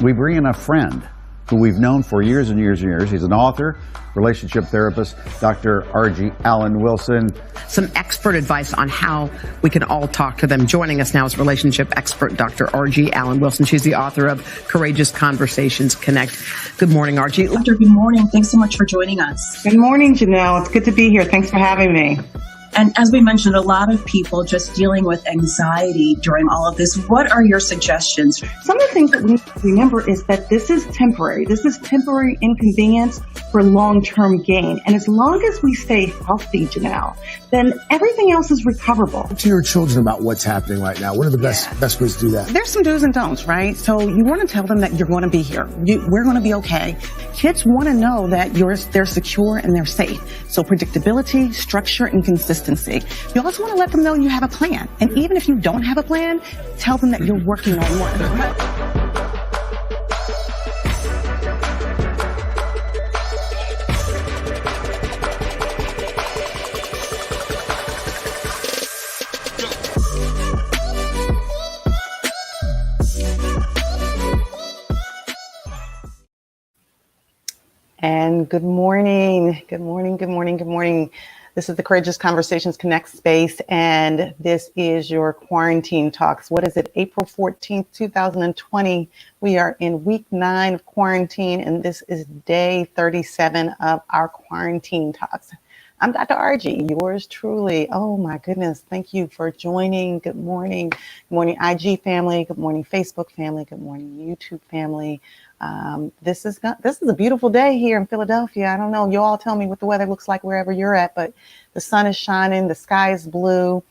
We bring in a friend who we've known for years and years and years. He's an author, relationship therapist, Dr. R.G. Alan Wilson. Some expert advice on how we can all talk to them. Joining us now is relationship expert Dr. R.G. Alan Wilson. She's the author of Courageous Conversations Connect. Good morning, R.G. Doctor, good morning. Thanks so much for joining us. Good morning, Janelle. It's good to be here. Thanks for having me. And as we mentioned, a lot of people just dealing with anxiety during all of this. What are your suggestions? Some of the things that we need to remember is that this is temporary. This is temporary inconvenience for long-term gain. And as long as we stay healthy, Janelle, then everything else is recoverable. Talk to your children about what's happening right now. What are the best ways to do that? There's some do's and don'ts, right? So you want to tell them that you're going to be here. We're going to be okay. Kids want to know that they're secure and they're safe. So predictability, structure, and consistency. You also want to let them know you have a plan. And even if you don't have a plan, tell them that you're working on one. And good morning. Good morning. Good morning. Good morning. This is the Courageous Conversations Connect space, and this is your quarantine talks. What is it? April 14th, 2020. We are in week 9 of quarantine, and this is day 37 of our quarantine talks. I'm Dr. RG, yours truly. Oh my goodness. Thank you for joining. Good morning. Good morning, IG family. Good morning, Facebook family. Good morning, YouTube family. This is a beautiful day here in Philadelphia. I don't know. You all tell me what the weather looks like wherever you're at, but the sun is shining. The sky is blue.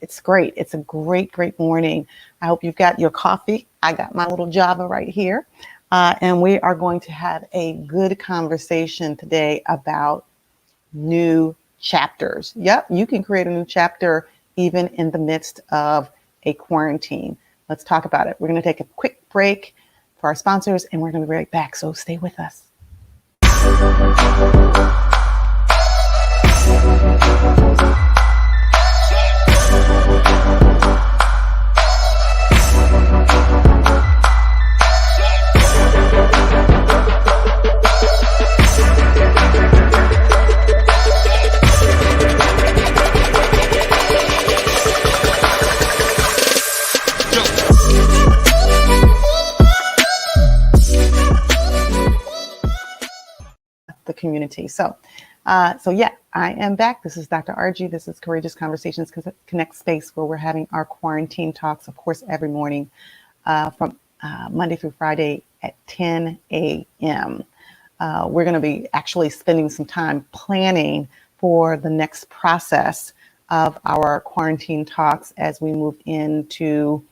It's great. It's a great, great morning. I hope you've got your coffee. I got my little Java right here. And we are going to have a good conversation today about new chapters. Yep, you can create a new chapter even in the midst of a quarantine. Let's talk about it. We're going to take a quick break for our sponsors, and we're going to be right back. So stay with us. The community. So yeah, I am back. This is Dr. RG. This is Courageous Conversations Connect space, where we're having our quarantine talks, of course, every morning from Monday through Friday at 10 a.m. We're going to be actually spending some time planning for the next process of our quarantine talks as we move into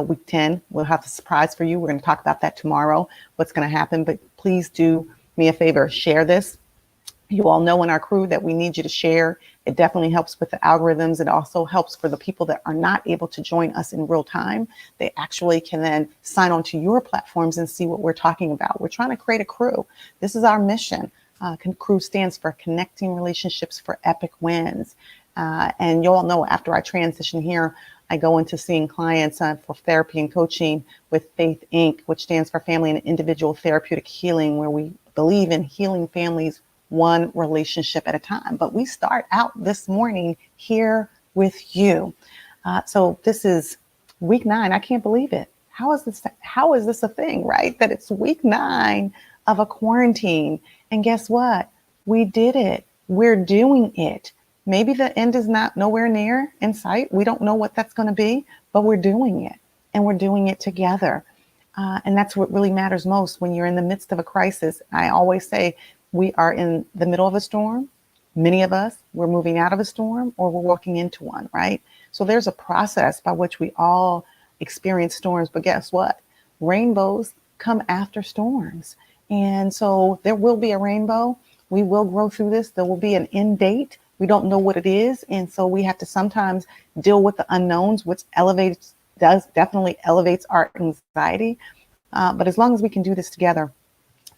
week 10. We'll have a surprise for you. We're going to talk about that tomorrow, what's going to happen. But please do me a favor, share this. You all know in our crew that we need you to share. It definitely helps with the algorithms. It also helps for the people that are not able to join us in real time. They actually can then sign on to your platforms and see what we're talking about. We're trying to create a crew. This is our mission. Crew stands for Connecting Relationships for Epic Wins. And you all know after I transition here, I go into seeing clients for therapy and coaching with Faith Inc., which stands for Family and Individual Therapeutic Healing, where we believe in healing families one relationship at a time. But we start out this morning here with you. So this is week 9. I can't believe it. How is this a thing, right? That it's week 9 of a quarantine. And guess what? We did it. We're doing it. Maybe the end is not nowhere near in sight. We don't know what that's going to be, but we're doing it, and we're doing it together. And that's what really matters most when you're in the midst of a crisis. I always say we are in the middle of a storm. Many of us, we're moving out of a storm or we're walking into one, right? So there's a process by which we all experience storms. But guess what? Rainbows come after storms. And so there will be a rainbow. We will grow through this. There will be an end date. We don't know what it is. And so we have to sometimes deal with the unknowns, which definitely elevates our anxiety. But as long as we can do this together,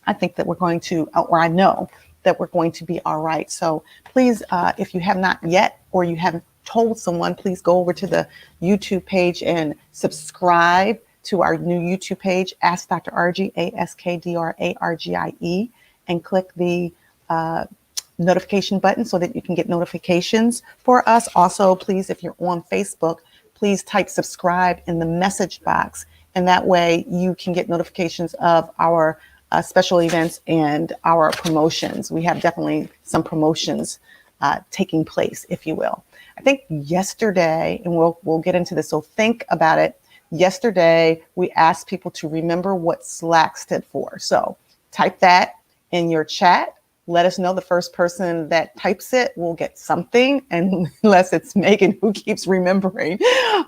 I think that we're going to, or I know that we're going to be all right. So please, if you have not yet, or you haven't told someone, please go over to the YouTube page and subscribe to our new YouTube page, Ask Dr. Argie, AskDrArgie, and click the notification button so that you can get notifications for us. Also, please, if you're on Facebook, please type subscribe in the message box, and that way you can get notifications of our special events and our promotions. We have definitely some promotions taking place, if you will. I think yesterday, and we'll get into this, so think about it. Yesterday, we asked people to remember what Slack stood for. So type that in your chat. Let us know. The first person that types it will get something, unless it's Megan who keeps remembering.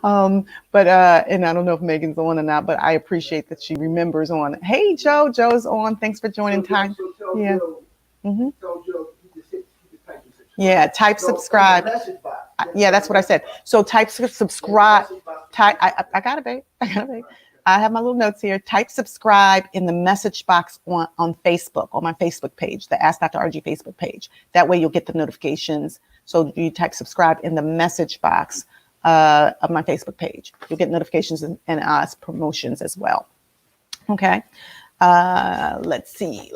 And I don't know if Megan's on or not, but I appreciate that she remembers on. Hey, Joe. Joe's on. Thanks for joining time. Yeah. Mm-hmm. Yeah, type subscribe. Yeah, that's what I said. So type subscribe. I got it, babe. I have my little notes here. Type subscribe in the message box on Facebook, on my Facebook page, the Ask Dr. Argie Facebook page. That way you'll get the notifications. So you type subscribe in the message box of my Facebook page. You'll get notifications and promotions as well. Okay. Let's see.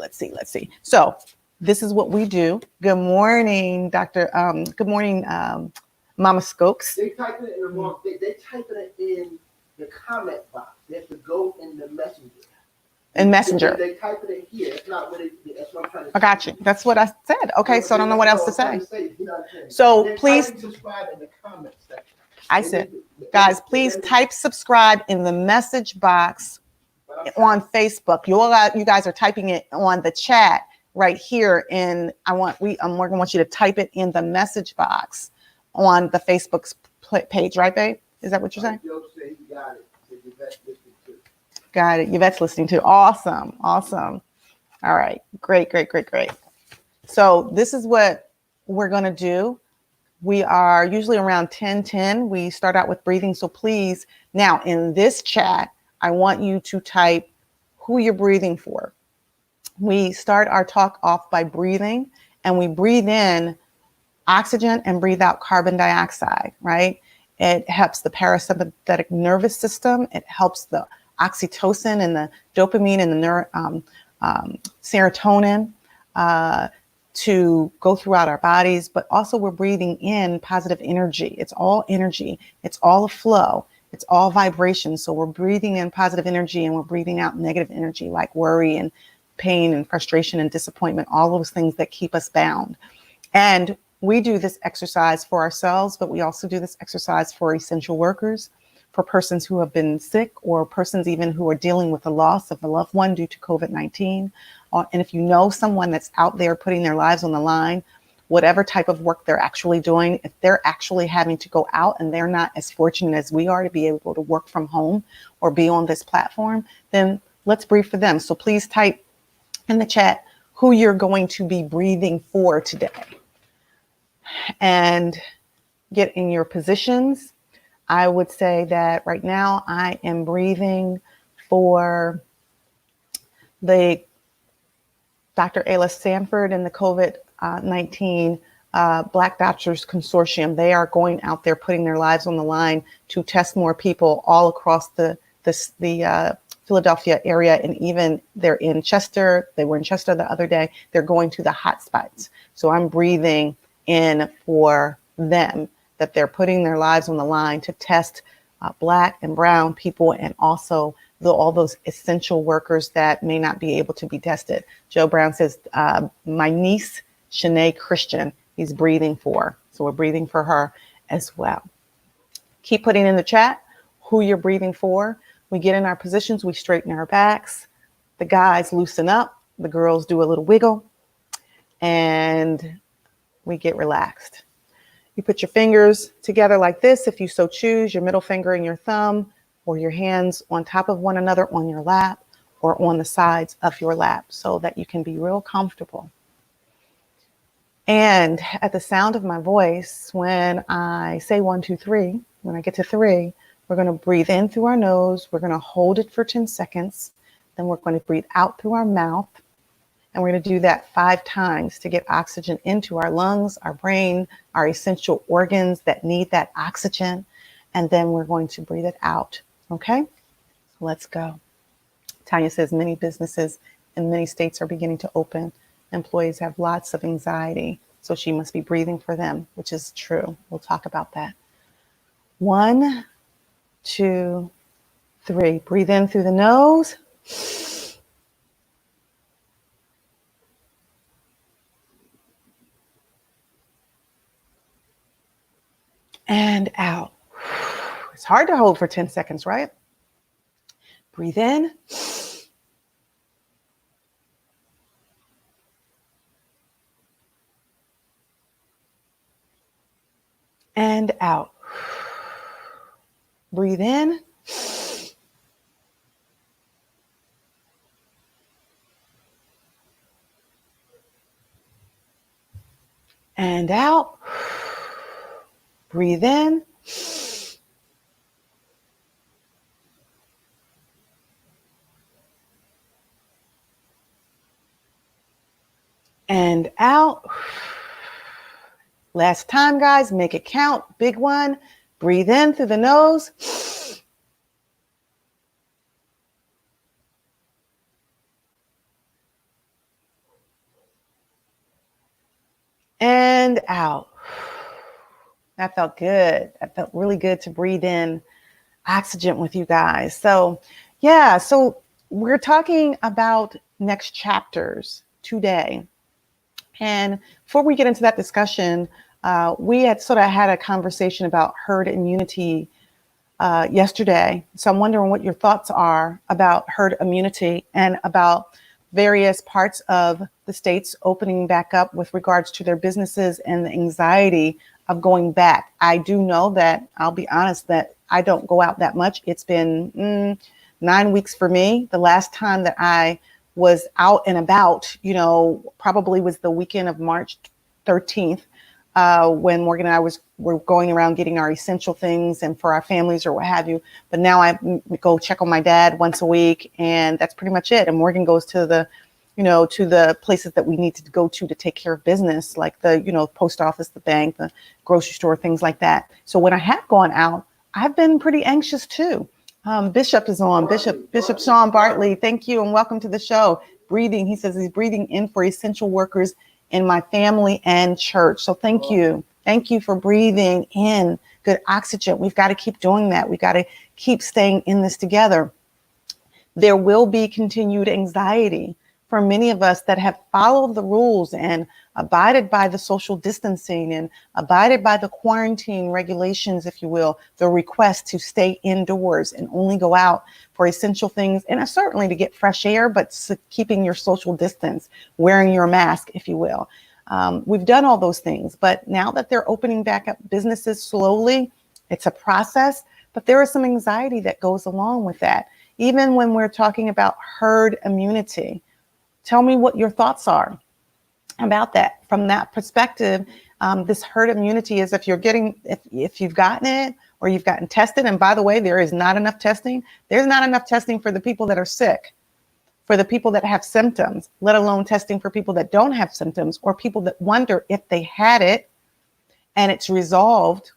So this is what we do. Good morning, Dr. Good morning, Mama Skokes. They type it in the wrong. They type it in the comment box. They have to go in the messenger. In Messenger. They type it in here. That's not what that's what I'm trying to say. I got you. That's what I said. Okay, so I don't know what else to say. So So please, subscribe in the comments section. I said, guys, please type subscribe in the message box on Facebook. You guys are typing it on the chat right here, and I'm going to want you to type it in the message box on the Facebook page, right, babe? Is that what you're saying? Got it. Yvette's listening too. Awesome. All right. Great. So this is what we're going to do. We are usually around 10:10. We start out with breathing. So please, now in this chat, I want you to type who you're breathing for. We start our talk off by breathing, and we breathe in oxygen and breathe out carbon dioxide, right? It helps the parasympathetic nervous system. It helps the oxytocin and the dopamine and the serotonin to go throughout our bodies. But also we're breathing in positive energy. It's all energy. It's all a flow. It's all vibration. So we're breathing in positive energy and we're breathing out negative energy like worry and pain and frustration and disappointment, all those things that keep us bound. And we do this exercise for ourselves, but we also do this exercise for essential workers, for persons who have been sick, or persons even who are dealing with the loss of a loved one due to COVID-19. And if you know someone that's out there putting their lives on the line whatever type of work they're actually doing. If they're actually having to go out and they're not as fortunate as we are to be able to work from home or be on this platform, then let's breathe for them. So please type in the chat who you're going to be breathing for today and get in your positions. I would say that right now I am breathing for the Dr. Ayla Sanford and the COVID-19 Black Doctors Consortium. They are going out there putting their lives on the line to test more people all across the Philadelphia area, and even they're in Chester. They were in Chester the other day. They're going to the hot spots. So I'm breathing in for them, that they're putting their lives on the line to test Black and brown people, and also all those essential workers that may not be able to be tested. Joe Brown says, my niece, Shanae Christian, he's breathing for. So we're breathing for her as well. Keep putting in the chat who you're breathing for. We get in our positions, we straighten our backs. The guys loosen up, the girls do a little wiggle, and we get relaxed. You put your fingers together like this, if you so choose, your middle finger and your thumb, or your hands on top of one another on your lap or on the sides of your lap, so that you can be real comfortable. And at the sound of my voice, when I say 1, 2, 3, when I get to 3, we're going to breathe in through our nose. We're going to hold it for 10 seconds. Then we're going to breathe out through our mouth. And we're going to do that 5 times to get oxygen into our lungs, our brain, our essential organs that need that oxygen. And then we're going to breathe it out. Okay, let's go. Tanya says many businesses in many states are beginning to open. Employees have lots of anxiety, so she must be breathing for them, which is true. We'll talk about that. 1, 2, 3. Breathe in through the nose. And out. It's hard to hold for 10 seconds, right? Breathe in. And out. Breathe in. And out. Breathe in. And out. Last time, guys, make it count. Big one. Breathe in through the nose. And out. That felt good. That felt really good to breathe in oxygen with you guys. So, yeah, so we're talking about next chapters today. And before we get into that discussion, we had sort of had a conversation about herd immunity yesterday. So I'm wondering what your thoughts are about herd immunity and about various parts of the states opening back up with regards to their businesses and the anxiety of going back. I do know that, I'll be honest, that I don't go out that much. It's been 9 weeks for me. The last time that I was out and about, probably was the weekend of March 13th, when Morgan and I were going around getting our essential things and for our families or what have you. But now I go check on my dad once a week, and that's pretty much it. And Morgan goes to the places that we need to go to take care of business, like the, post office, the bank, the grocery store, things like that. So when I have gone out, I've been pretty anxious too. Bishop is on. Bishop Sean Bartley, thank you and welcome to the show. Breathing, he says he's breathing in for essential workers in my family and church. So thank you. Thank you for breathing in good oxygen. We've got to keep doing that. We've got to keep staying in this together. There will be continued anxiety for many of us that have followed the rules and abided by the social distancing and abided by the quarantine regulations, if you will, the request to stay indoors and only go out for essential things, and certainly to get fresh air, but keeping your social distance, wearing your mask, if you will. We've done all those things, but now that they're opening back up businesses slowly, it's a process, but there is some anxiety that goes along with that. Even when we're talking about herd immunity, tell me what your thoughts are about that. From that perspective, this herd immunity is if you've gotten it or you've gotten tested. And by the way, there is not enough testing. There's not enough testing for the people that are sick, for the people that have symptoms, let alone testing for people that don't have symptoms or people that wonder if they had it and it's resolved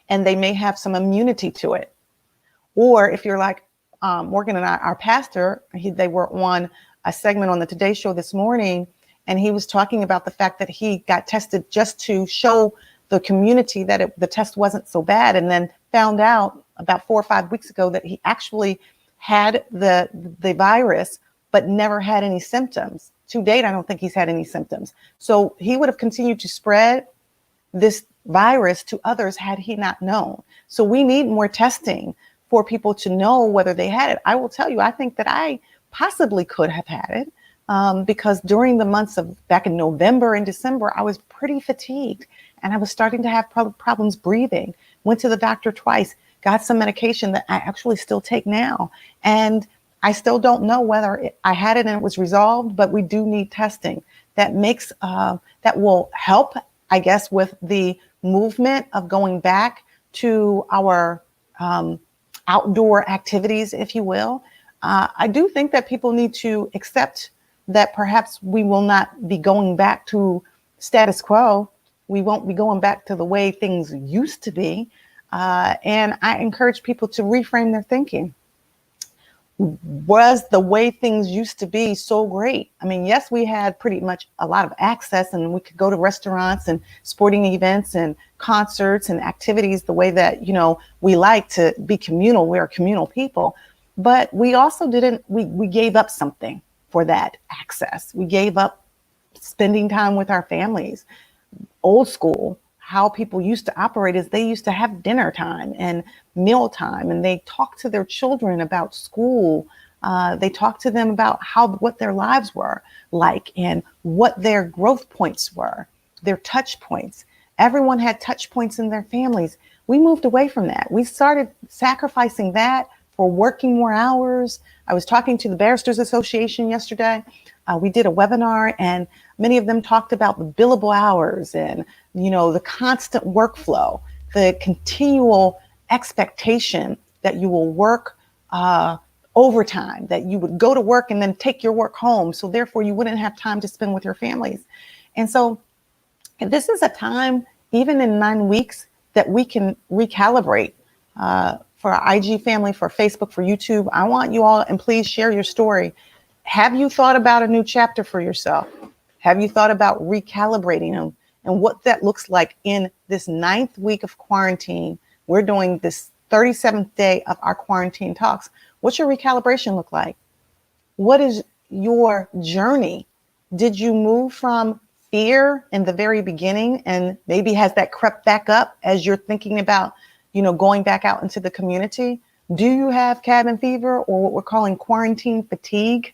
and they may have some immunity to it. Or if you're like Morgan and I, our pastor, they were on a segment on the Today Show this morning, and he was talking about the fact that he got tested just to show the community that the test wasn't so bad, and then found out about 4 or 5 weeks ago that he actually had the virus, but never had any symptoms. To date, I don't think he's had any symptoms. So he would have continued to spread this virus to others had he not known. So we need more testing for people to know whether they had it. I will tell you, I think that I possibly could have had it because during the months of back in November and December, I was pretty fatigued and I was starting to have problems breathing. Went to the doctor twice, got some medication that I actually still take now. And I still don't know whether I had it and it was resolved, but we do need testing that that will help, I guess, with the movement of going back to our outdoor activities, if you will. I do think that people need to accept that perhaps we will not be going back to status quo. We won't be going back to the way things used to be. And I encourage people to reframe their thinking. Was the way things used to be so great? I mean, yes, we had pretty much a lot of access and we could go to restaurants and sporting events and concerts and activities the way that, we like to be communal. We're communal people, but we also we gave up something for that access. We gave up spending time with our families. Old school, how people used to operate is they used to have dinner time and meal time, and they talk to their children about school. They talk to them about what their lives were like and what their growth points were, their touch points. Everyone had touch points in their families. We moved away from that. We started sacrificing that for working more hours. I was talking to the Barristers Association yesterday. We did a webinar and many of them talked about the billable hours and, the constant workflow, the continual expectation that you will work overtime, that you would go to work and then take your work home. So therefore you wouldn't have time to spend with your families. And so this is a time, even in 9 weeks, that we can recalibrate for our IG family, for Facebook, for YouTube. I want you all, and please share your story. Have you thought about a new chapter for yourself? Have you thought about recalibrating them and what that looks like in this 9th week of quarantine? We're doing this 37th day of our quarantine talks. What's your recalibration look like? What is your journey? Did you move from fear in the very beginning and maybe has that crept back up as you're thinking about, going back out into the community? Do you have cabin fever or what we're calling quarantine fatigue?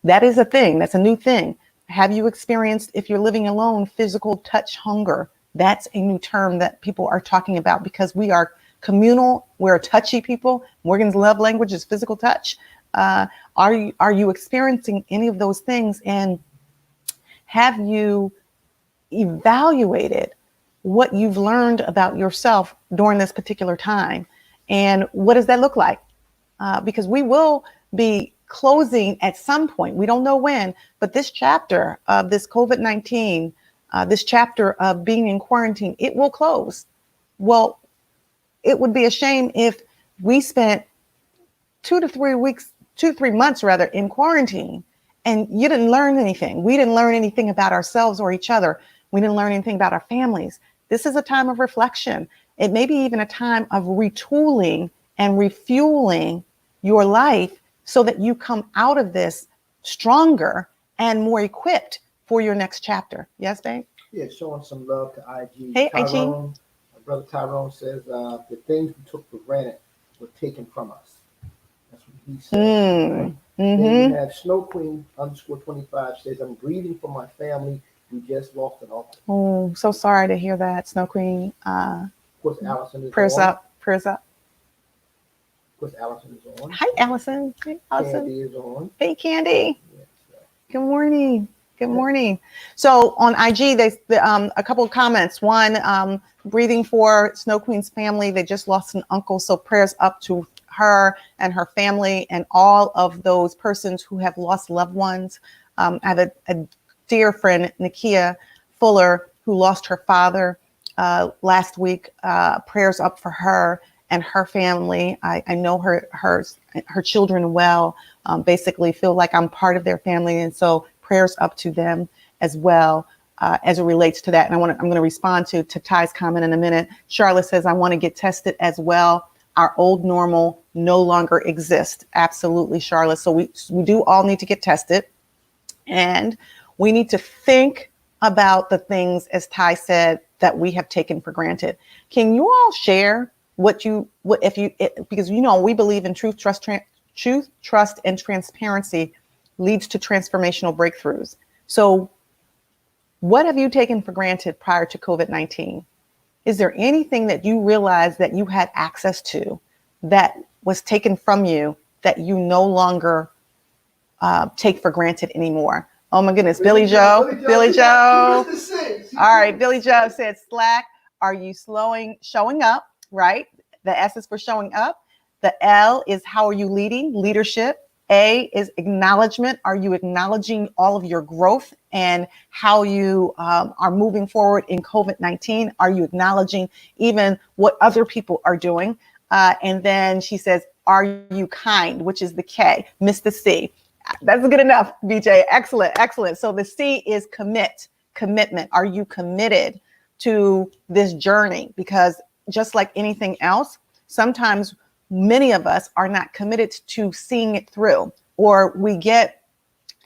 That is a thing. That's a new thing. Have you experienced, if you're living alone, physical touch hunger? That's a new term that people are talking about because we are communal. We're touchy people. Morgan's love language is physical touch. Are you experiencing any of those things? And have you evaluated what you've learned about yourself during this particular time? And what does that look like? Because we will be closing at some point. We don't know when, but this chapter of this COVID-19, this chapter of being in quarantine, it will close. Well, it would be a shame if we spent 2 to 3 months rather in quarantine and you didn't learn anything. We didn't learn anything about ourselves or each other. We didn't learn anything about our families. This is a time of reflection. It may be even a time of retooling and refueling your life so that you come out of this stronger and more equipped for your next chapter. Yes, babe? Yeah, showing some love to IG. Hey, Tyrone, IG. my brother Tyrone says the things we took for granted were taken from us. That's what he said. Right? Then you have Snow Queen _25 says, I'm grieving for my family. We just lost an uncle. Oh, so sorry to hear that, Snow Queen. Of course, Allison is Prayers on. up, prayers up. Of course, Allison is on. Hi, Allison. Hi, Allison. Candy is on. Hey, Candy. Yes, Good morning. Good morning. So on IG, a couple of comments. One, breathing for Snow Queen's family. They just lost an uncle, so prayers up to her and her family and all of those persons who have lost loved ones. I have a dear friend, Nakia Fuller, who lost her father last week. Prayers up for her and her family. I know her children well. Basically feel like I'm part of their family, and so prayers up to them as well as it relates to that. And I'm going to respond to Ty's comment in a minute. Charlotte says, I want to get tested as well. Our old normal no longer exists. Absolutely, Charlotte. So we do all need to get tested, and we need to think about the things, as Ty said, that we have taken for granted. Can you all share because we believe in truth, trust, and transparency leads to transformational breakthroughs. So what have you taken for granted prior to COVID-19? Is there anything that you realized that you had access to that was taken from you that you no longer take for granted anymore? Oh my goodness, Billy Joe. All right, Billy Joe said Slack. Are you showing up, right? The S is for showing up. The L is how are you leading? Leadership. A is acknowledgement. Are you acknowledging all of your growth and how you are moving forward in COVID-19? Are you acknowledging even what other people are doing? And then she says, are you kind, which is the K, miss the C. That's good enough, BJ. Excellent, excellent. So the C is commitment. Are you committed to this journey? Because just like anything else, sometimes many of us are not committed to seeing it through, or we get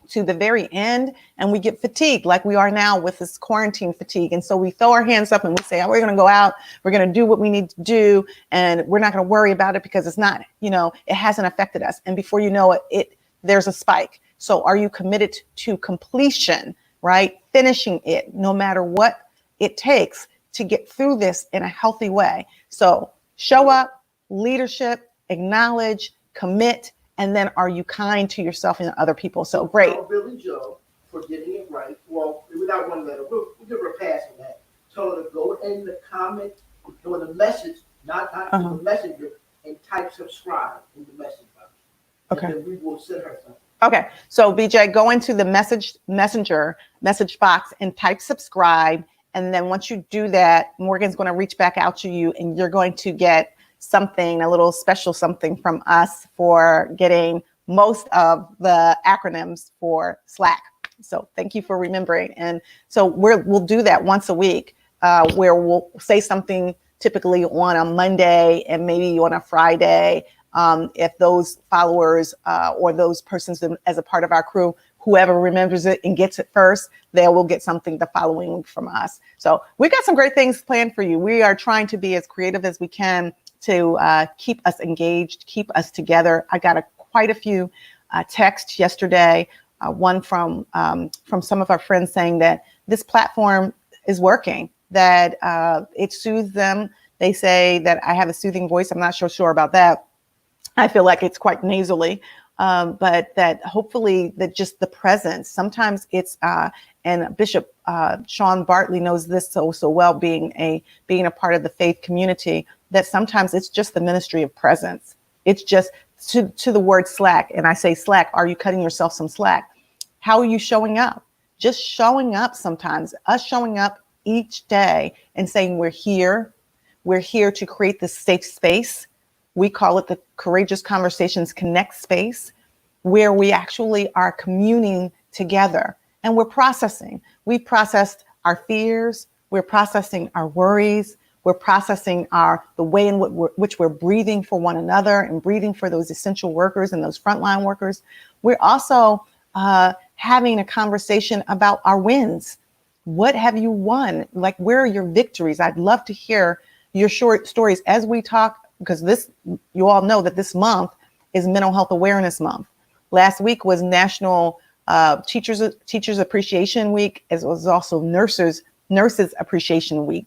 to the very end and we get fatigued like we are now with this quarantine fatigue. And so we throw our hands up and we say, oh, we're going to go out, we're going to do what we need to do, and we're not going to worry about it because it's not, it hasn't affected us. And before you know it, there's a spike. So are you committed to completion, right? Finishing it, no matter what it takes to get through this in a healthy way. So show up, leadership, acknowledge, commit, and then are you kind to yourself and other people? So great. Billy Joe for getting it right. Well, without one letter, we'll give her a pass on that. Tell her to go in the comment, go in the message, not the messenger, and type subscribe in the message box. Okay. And then we will send her something. Okay. So BJ, go into the message box and type subscribe. And then once you do that, Morgan's going to reach back out to you and you're going to get something, a little special something from us for getting most of the acronyms for Slack. So thank you for remembering. And so we'll do that once a week where we'll say something typically on a Monday and maybe on a Friday. If those followers or those persons as a part of our crew, whoever remembers it and gets it first, they will get something the following week from us. So we got some great things planned for you. We are trying to be as creative as we can to keep us engaged, keep us together. I got quite a few texts yesterday, one from some of our friends saying that this platform is working, that it soothes them. They say that I have a soothing voice. I'm not sure about that. I feel like it's quite nasally, but that hopefully that just the presence, sometimes it's, and Bishop Sean Bartley knows this so well, being a part of the faith community, that sometimes it's just the ministry of presence. It's just to the word slack. And I say slack, are you cutting yourself some slack? How are you showing up? Just showing up sometimes, us showing up each day and saying we're here to create this safe space. We call it the Courageous Conversations Connect space, where we actually are communing together and we're processing. We processed our fears. We're processing our worries. We're processing the way in which we're breathing for one another and breathing for those essential workers and those frontline workers. We're also having a conversation about our wins. What have you won? Like, where are your victories? I'd love to hear your short stories as we talk, because you all know that this month is Mental Health Awareness Month. Last week was National Teachers Appreciation Week, as well as also Nurses Appreciation Week.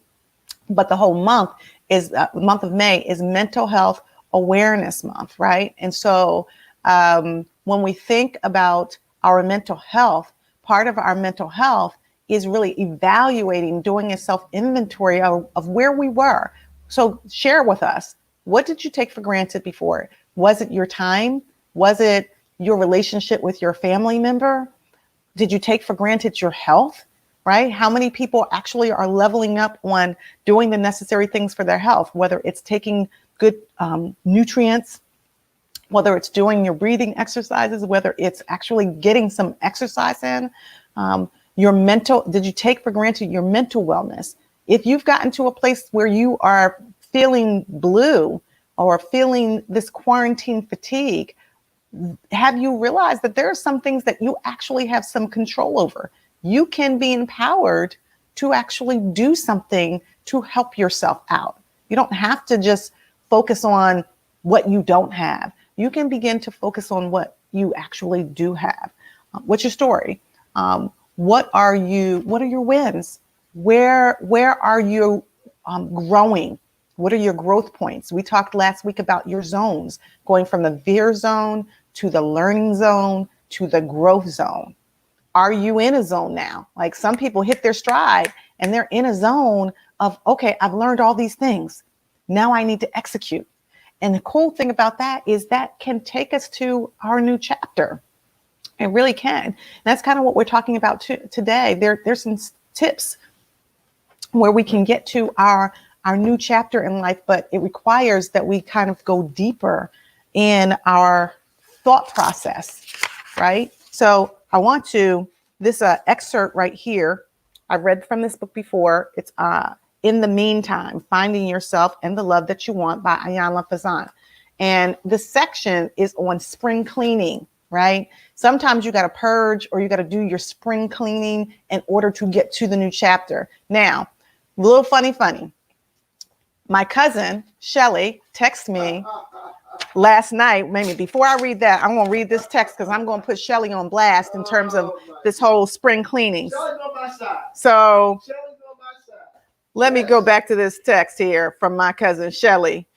But the whole month the month of May is Mental Health Awareness Month, right? And so when we think about our mental health, part of our mental health is really evaluating, doing a self-inventory of where we were. So share with us, what did you take for granted before? Was it your time? Was it your relationship with your family member? Did you take for granted your health, right? How many people actually are leveling up on doing the necessary things for their health, whether it's taking good nutrients, whether it's doing your breathing exercises, whether it's actually getting some exercise in, did you take for granted your mental wellness? If you've gotten to a place where you are feeling blue or feeling this quarantine fatigue, have you realized that there are some things that you actually have some control over? You can be empowered to actually do something to help yourself out. You don't have to just focus on what you don't have. You can begin to focus on what you actually do have. What's your story? What are your wins? Where are you growing? What are your growth points? We talked last week about your zones, going from the veer zone to the learning zone to the growth zone. Are you in a zone now? Like some people hit their stride and they're in a zone of, okay, I've learned all these things. Now I need to execute. And the cool thing about that is that can take us to our new chapter. It really can. And that's kind of what we're talking about today. There's some tips where we can get to our new chapter in life, but it requires that we kind of go deeper in our thought process, right? So I want this excerpt right here. I've read from this book before. It's In the Meantime, Finding Yourself and the Love That You Want by Ayanna Fazant. And this section is on spring cleaning, right? Sometimes you got to purge or you got to do your spring cleaning in order to get to the new chapter. Now, a little funny. My cousin, Shelly, texted me last night. Maybe before I read that, I'm going to read this text because I'm going to put Shelly on blast in terms of this whole spring cleaning. Shelly's on my side. So Shelly's on my side. let me go back to this text here from my cousin, Shelly,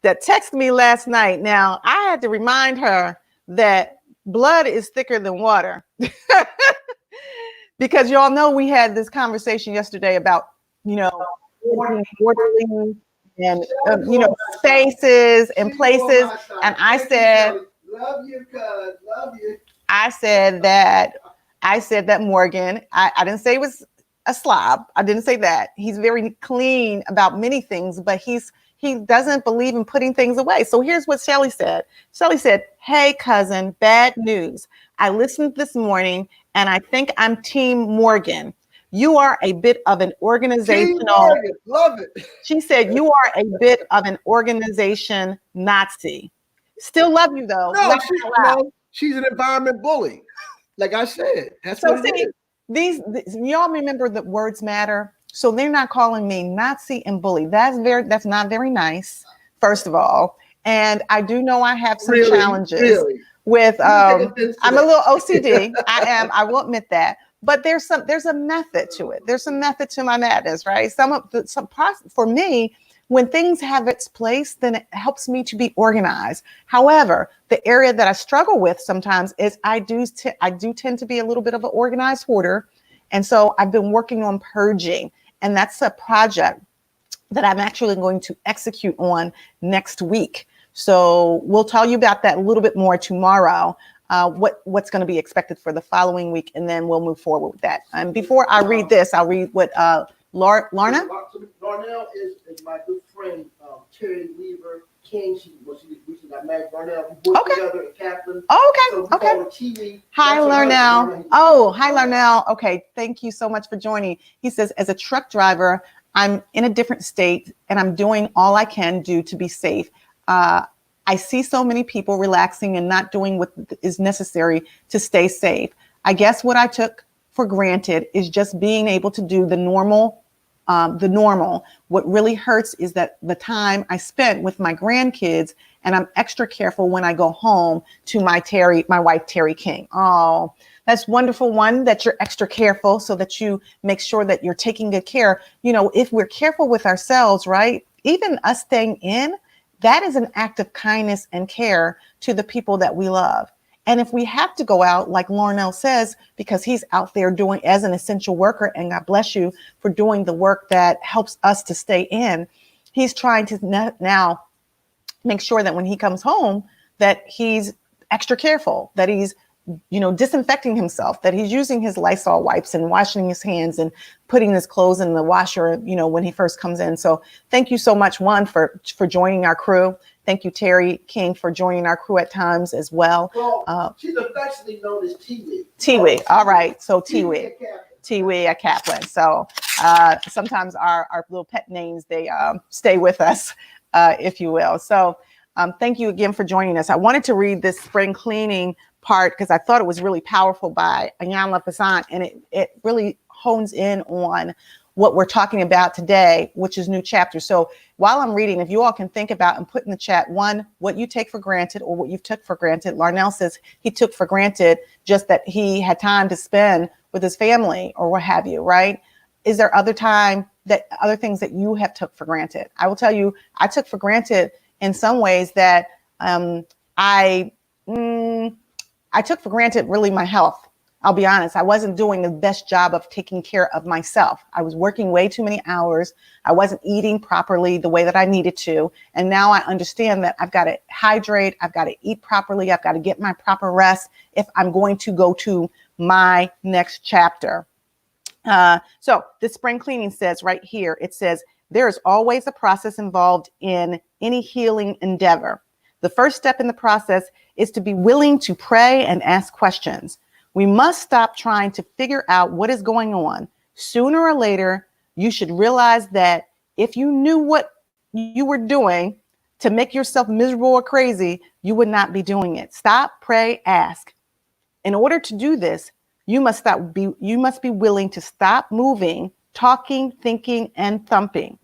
that texted me last night. Now, I had to remind her that blood is thicker than water because y'all know we had this conversation yesterday about, orderly and, spaces and places. And I said, love you, cuz, love you. I said that Morgan, I didn't say he was a slob. I didn't say that. He's very clean about many things, but he doesn't believe in putting things away. So here's what Shelly said. Shelly said, "Hey, cousin, bad news. I listened this morning and I think I'm Team Morgan. You are a bit of an organizational." Love it. She said, "You are a bit of an organization Nazi. Still love you though." No, she's an environment bully. Like I said, that's so what it is. These y'all remember that words matter. So they're not calling me Nazi and bully. That's not very nice, first of all. And I do know I have some challenges with I'm a little OCD. I will admit that. But there's a method to it. There's a method to my madness, right? For me, when things have its place, then it helps me to be organized. However, the area that I struggle with sometimes is I do tend to be a little bit of an organized hoarder. And so I've been working on purging. And that's a project that I'm actually going to execute on next week. So we'll tell you about that a little bit more tomorrow. What's going to be expected for the following week, and then we'll move forward with that. And before I read this, I'll read what Larna. Darnell is my good friend, Terry Weaver King. She recently got married. Darnell, we worked together in Kaplan. Okay. Hi, Larnell. Hi, Larnell. Okay, thank you so much for joining. He says, as a truck driver, I'm in a different state, and I'm doing all I can do to be safe. I see so many people relaxing and not doing what is necessary to stay safe. I guess what I took for granted is just being able to do the normal. What really hurts is that the time I spent with my grandkids, and I'm extra careful when I go home to my wife, Terry King. Oh, That's wonderful. One, that you're extra careful so that you make sure that you're taking good care. You know, if we're careful with ourselves, right? Even us staying in, that is an act of kindness and care to the people that we love. And if we have to go out, like Lornell says, because he's out there doing as an essential worker, and God bless you for doing the work that helps us to stay in, he's trying to now make sure that when he comes home, that he's extra careful, that he's, you know, disinfecting himself, that he's using his Lysol wipes and washing his hands and putting his clothes in the washer, you know, when he first comes in. So thank you so much, Juan, for joining our crew. Thank you, Terry King, for joining our crew at times as well. Well, she's affectionately known as T-Wee. T-Wee. All right. So T-Wee. T-Wee at Kaplan. So sometimes our little pet names, they stay with us, if you will. So thank you again for joining us. I wanted to read this spring cleaning part because I thought it was really powerful by Ayanna Passant, and it really hones in on what we're talking about today, which is new chapter. So while I'm reading, if you all can think about and put in the chat, one, what you take for granted or what you've took for granted. Larnell says he took for granted just that he had time to spend with his family or what have you, right? Is there other things that you have took for granted? I will tell you, I took for granted in some ways that I took for granted really my health. I'll be honest. I wasn't doing the best job of taking care of myself. I was working way too many hours. I wasn't eating properly the way that I needed to. And now I understand that I've got to hydrate. I've got to eat properly. I've got to get my proper rest if I'm going to go to my next chapter. So the spring cleaning says right here, it says, there is always a process involved in any healing endeavor. The first step in the process is to be willing to pray and ask questions. We must stop trying to figure out what is going on. Sooner or later, you should realize that if you knew what you were doing to make yourself miserable or crazy, you would not be doing it. Stop, pray, ask. In order to do this, you must be willing to stop moving, talking, thinking, and thumping.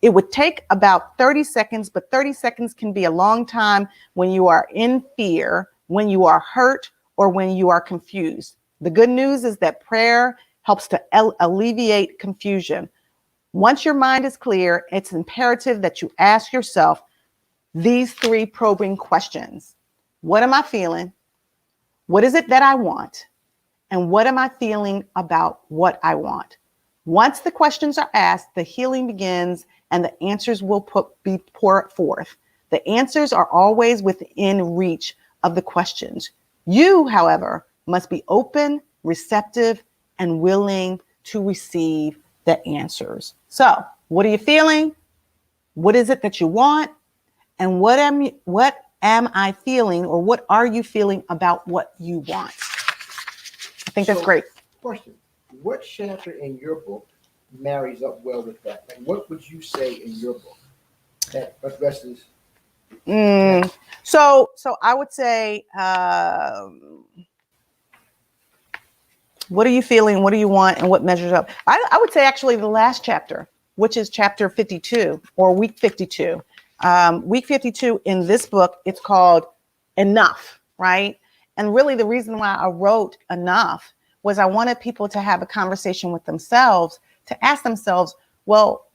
It would take about 30 seconds, but 30 seconds can be a long time when you are in fear, when you are hurt, or when you are confused. The good news is that prayer helps to alleviate confusion. Once your mind is clear, it's imperative that you ask yourself these three probing questions. What am I feeling? What is it that I want? And what am I feeling about what I want? Once the questions are asked, the healing begins and the answers will be poured forth. The answers are always within reach of the questions. You, however, must be open, receptive, and willing to receive the answers. So, what are you feeling? What is it that you want? And what am I feeling, or what are you feeling about what you want? I think that's great. Question: what chapter in your book marries up well with that? Like, what would you say in your book that addresses? So I would say, what are you feeling? What do you want? And what measures up? I would say actually the last chapter, which is chapter 52 or week 52. Week 52 in this book, it's called Enough, right? And really the reason why I wrote Enough was I wanted people to have a conversation with themselves, to ask themselves, well,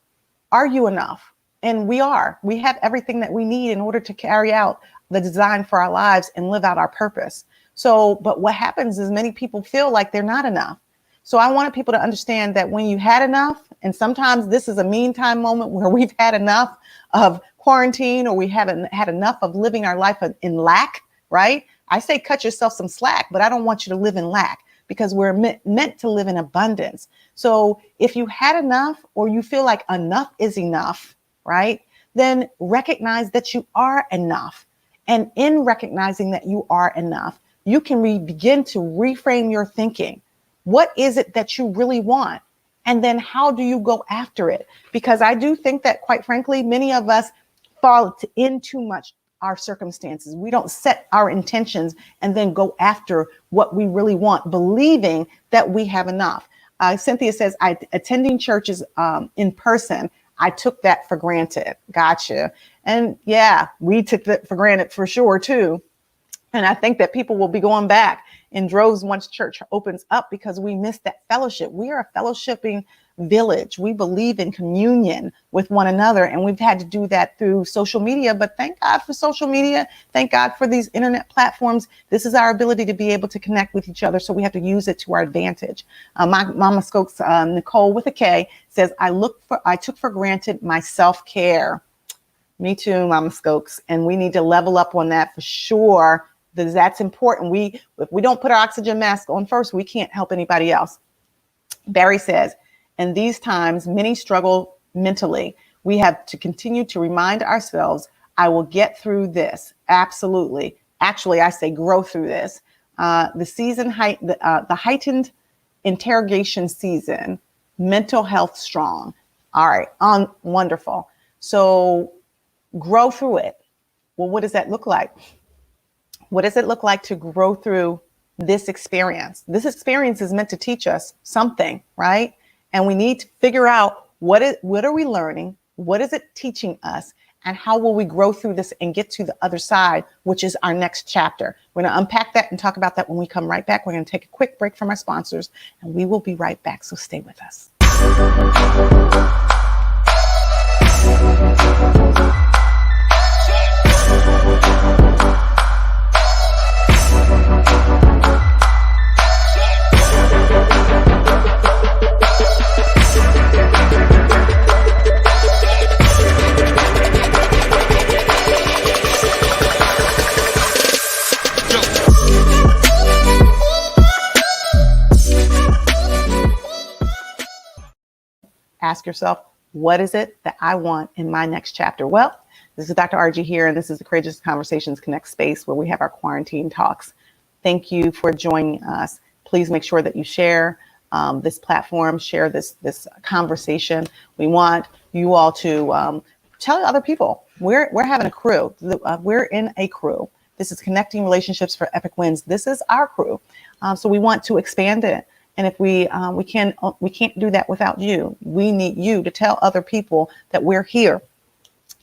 are you enough? And we are. We have everything that we need in order to carry out the design for our lives and live out our purpose. So, but what happens is many people feel like they're not enough. So I wanted people to understand that when you had enough, and sometimes this is a meantime moment where we've had enough of quarantine, or we haven't had enough of living our life in lack, right? I say cut yourself some slack, but I don't want you to live in lack, because we're meant to live in abundance. So if you had enough, or you feel like enough is enough, right? Then recognize that you are enough. And in recognizing that you are enough, you can begin to reframe your thinking. What is it that you really want? And then how do you go after it? Because I do think that, quite frankly, many of us fall in too much our circumstances. We don't set our intentions and then go after what we really want, believing that we have enough. Cynthia says, attending churches in person, I took that for granted. Gotcha. And yeah, we took that for granted for sure too. And I think that people will be going back in droves once church opens up because we miss that fellowship. We are a fellowshipping village. We believe in communion with one another, and we've had to do that through social media. But thank God for social media. Thank God for these internet platforms. This is our ability to be able to connect with each other, so we have to use it to our advantage. My Mama Skokes, Nicole with a K, says, I took for granted my self-care. Me too, Mama Skokes. And we need to level up on that for sure, because that's important. If we don't put our oxygen mask on first, we can't help anybody else. Barry says, in these times, many struggle mentally. We have to continue to remind ourselves, I will get through this. Absolutely. Actually, I say grow through this. The heightened interrogation season, mental health strong. All right, wonderful. So grow through it. Well, what does that look like? What does it look like to grow through this experience? This experience is meant to teach us something, right? And we need to figure out what are we learning? What is it teaching us? And how will we grow through this and get to the other side, which is our next chapter? We're going to unpack that and talk about that when we come right back. We're going to take a quick break from our sponsors, and we will be right back. So stay with us. Ask yourself, what is it that I want in my next chapter? Well, this is Dr. RG here, and this is the Courageous Conversations Connect space where we have our quarantine talks. Thank you for joining us. Please make sure that you share this platform, share this conversation. We want you all to tell other people. We're having a crew. We're in a crew. This is Connecting Relationships for Epic Wins. This is our crew. So we want to expand it. And if we can't do that without you. We need you to tell other people that we're here.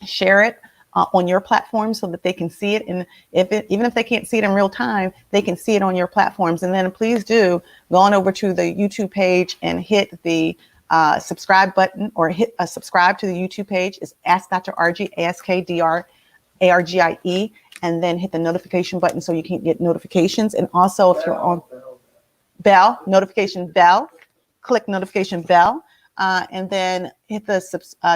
Share it on your platform so that they can see it. And even if they can't see it in real time, they can see it on your platforms. And then please do go on over to the YouTube page and hit the subscribe button, or hit subscribe to the YouTube page. It's Ask Dr. RG, AskDrArgie, and then hit the notification button so you can get notifications. And also if you're on notification bell, click notification bell, and then hit the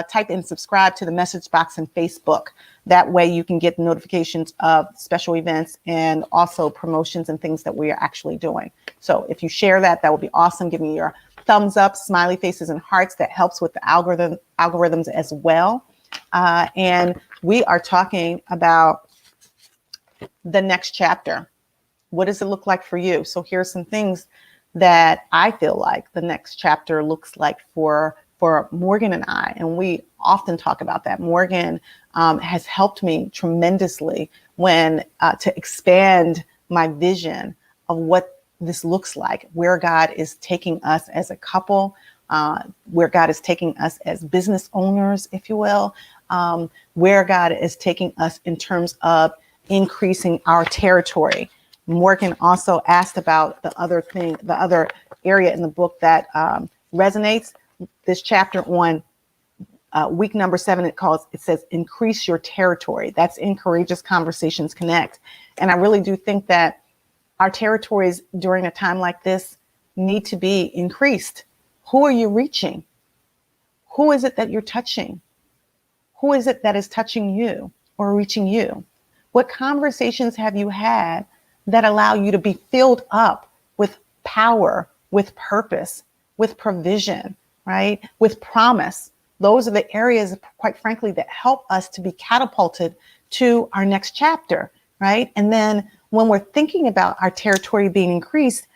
type in subscribe to the message box in Facebook. That way you can get notifications of special events and also promotions and things that we are actually doing. So if you share that would be awesome. Give me your thumbs up, smiley faces, and hearts. That helps with the algorithms as well. And we are talking about the next chapter. What does it look like for you? So here's some things that I feel like the next chapter looks like for Morgan and I. And we often talk about that. Morgan has helped me tremendously when to expand my vision of what this looks like, where God is taking us as a couple, where God is taking us as business owners, if you will, where God is taking us in terms of increasing our territory. Morgan also asked about the other area in the book that resonates. This chapter on week number 7, it says increase your territory. That's in Courageous Conversations Connect. And I really do think that our territories during a time like this need to be increased. Who are you reaching? Who is it that you're touching? Who is it that is touching you or reaching you? What conversations have you had that allow you to be filled up with power, with purpose, with provision, right? With promise? Those are the areas, quite frankly, that help us to be catapulted to our next chapter, right? And then when we're thinking about our territory being increased,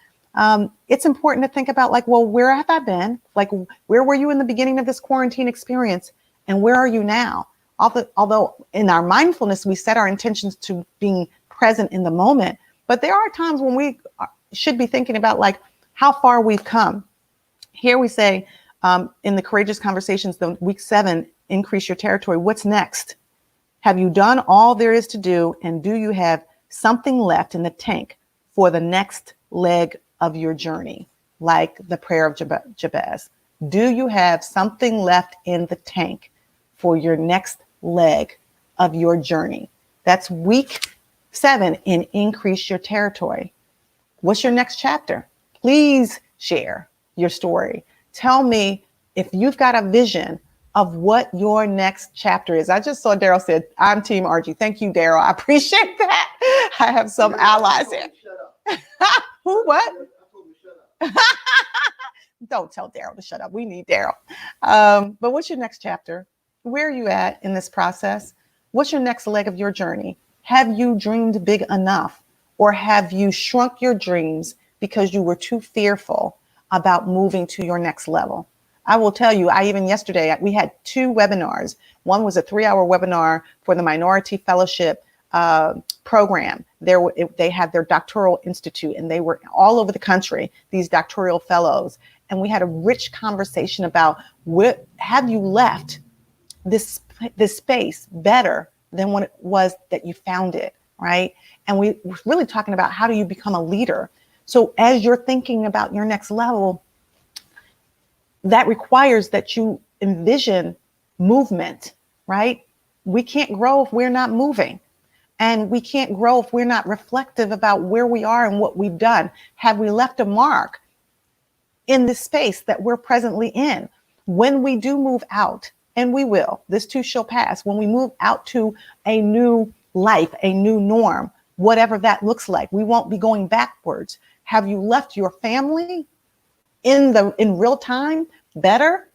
it's important to think about, like, well, where have I been? Like, where were you in the beginning of this quarantine experience? And where are you now? Although in our mindfulness, we set our intentions to being present in the moment, but there are times when we should be thinking about, like, how far we've come. Here we say in the Courageous Conversations, the week 7, increase your territory. What's next? Have you done all there is to do? And do you have something left in the tank for the next leg of your journey, like the prayer of Jabez? Do you have something left in the tank for your next leg of your journey? That's week 7 in Increase Your Territory. What's your next chapter? Please share your story. Tell me if you've got a vision of what your next chapter is. I just saw Daryl said, I'm Team RG. Thank you, Daryl. I appreciate that. I have some allies here. Who, what? Don't tell Daryl to shut up. We need Daryl. But what's your next chapter? Where are you at in this process? What's your next leg of your journey? Have you dreamed big enough? Or have you shrunk your dreams because you were too fearful about moving to your next level? I will tell you, even yesterday, we had 2 webinars. One was a 3-hour webinar for the Minority Fellowship program. They had their doctoral institute, and they were all over the country, these doctoral fellows. And we had a rich conversation about what have you left this space better than what it was that you found it, right? And we were really talking about how do you become a leader. So as you're thinking about your next level, that requires that you envision movement, right? We can't grow if we're not moving. And we can't grow if we're not reflective about where we are and what we've done. Have we left a mark in the space that we're presently in? When we do move out, and we will, this too shall pass, when we move out to a new life, a new norm, whatever that looks like, we won't be going backwards. Have you left your family in real time better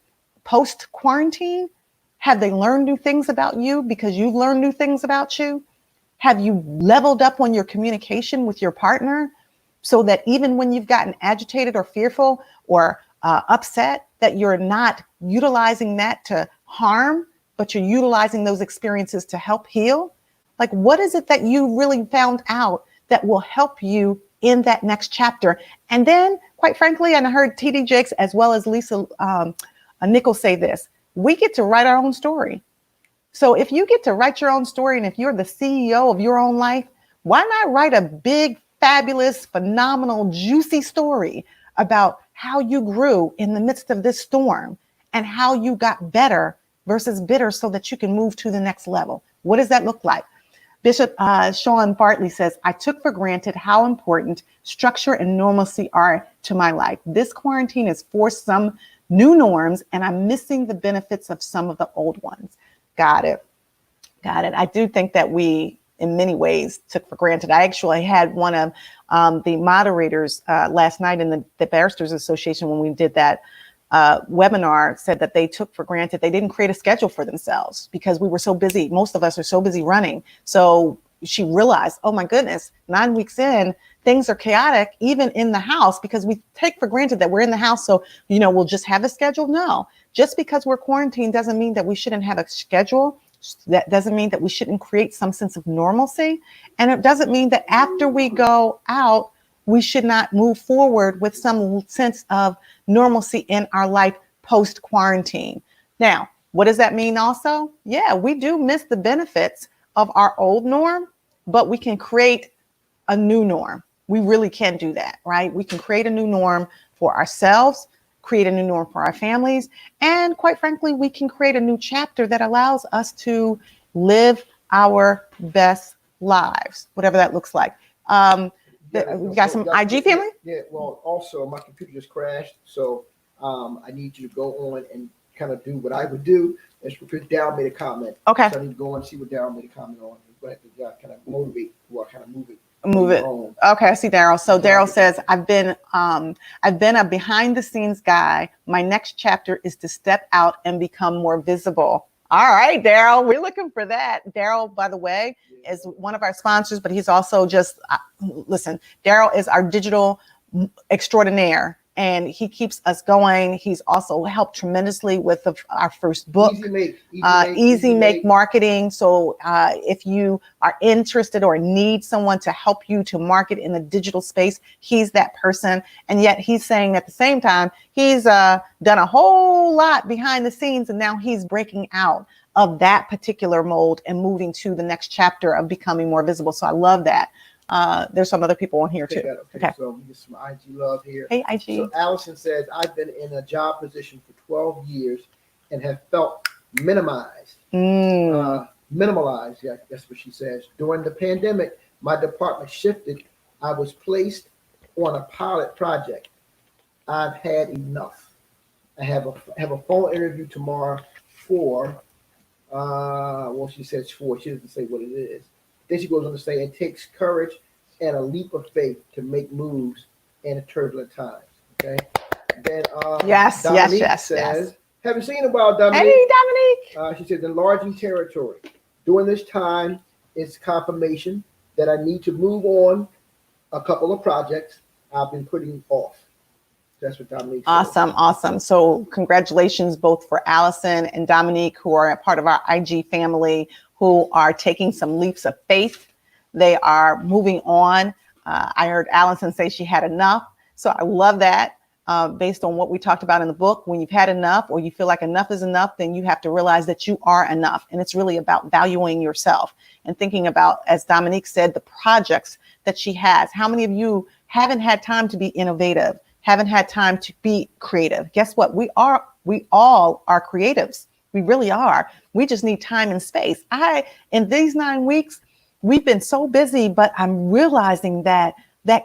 post quarantine? Have they learned new things about you because you've learned new things about you? Have you leveled up on your communication with your partner so that even when you've gotten agitated or fearful or upset, that you're not utilizing that to harm, but you're utilizing those experiences to help heal? Like, what is it that you really found out that will help you in that next chapter? And then, quite frankly, and I heard TD Jakes as well as Lisa Nichols say this, we get to write our own story. So if you get to write your own story, and if you're the CEO of your own life, why not write a big, fabulous, phenomenal, juicy story about how you grew in the midst of this storm and how you got better versus bitter so that you can move to the next level? What does that look like? Bishop Sean Bartley says, I took for granted how important structure and normalcy are to my life. This quarantine has forced some new norms, and I'm missing the benefits of some of the old ones. Got it. I do think that we, in many ways, took for granted. I actually had one of the moderators last night in the Barristers Association when we did that webinar said that they took for granted. They didn't create a schedule for themselves because we were so busy. Most of us are so busy running. So she realized, oh my goodness, 9 weeks in, things are chaotic, even in the house, because we take for granted that we're in the house. So, we'll just have a schedule. No, just because we're quarantined doesn't mean that we shouldn't have a schedule. That doesn't mean that we shouldn't create some sense of normalcy. And it doesn't mean that after we go out, we should not move forward with some sense of normalcy in our life post quarantine. Now, what does that mean also? Yeah, we do miss the benefits of our old norm, but we can create a new norm. We really can do that, right? We can create a new norm for ourselves, create a new norm for our families, and quite frankly, we can create a new chapter that allows us to live our best lives, whatever that looks like. We got some IG family? Yeah, well, also my computer just crashed, so I need you to go on and kind of do what I would do. It's because Darryl made a comment. Okay. So I need to go on and see what Darryl made a comment on. But kind of motivate or kind of move it. Okay, I see Daryl. So Daryl says, I've been a behind the scenes guy. My next chapter is to step out and become more visible. All right, Daryl, we're looking for that. Daryl, by the way, is one of our sponsors, but he's also listen, Daryl is our digital extraordinaire, and he keeps us going. He's also helped tremendously with our first book, Easy Make Marketing. So if you are interested or need someone to help you to market in the digital space, he's that person. And yet he's saying at the same time, he's done a whole lot behind the scenes, and now he's breaking out of that particular mold and moving to the next chapter of becoming more visible. So I love that. There's some other people on here too. Okay. So we get some IG love here. Hey, IG. So Allison says, I've been in a job position for 12 years and have felt minimized. Minimalized, yeah, that's what she says. During the pandemic, my department shifted. I was placed on a pilot project. I've had enough. I have a phone interview tomorrow for, she says for, she doesn't say what it is. Then she goes on to say, it takes courage and a leap of faith to make moves in turbulent times. Okay. Then Dominique says, haven't seen about Dominique. Hey, Dominique. She says, enlarging territory. During this time, it's confirmation that I need to move on a couple of projects I've been putting off. That's what Dominique says. Awesome. So congratulations both for Allison and Dominique, who are a part of our IG family, who are taking some leaps of faith. They are moving on. I heard Allison say she had enough. So I love that. Based on what we talked about in the book, when you've had enough or you feel like enough is enough, then you have to realize that you are enough. And it's really about valuing yourself and thinking about, as Dominique said, the projects that she has. How many of you haven't had time to be innovative, haven't had time to be creative? Guess what? We all are creatives. We really are. We just need time and space. In these 9 weeks, we've been so busy, but I'm realizing that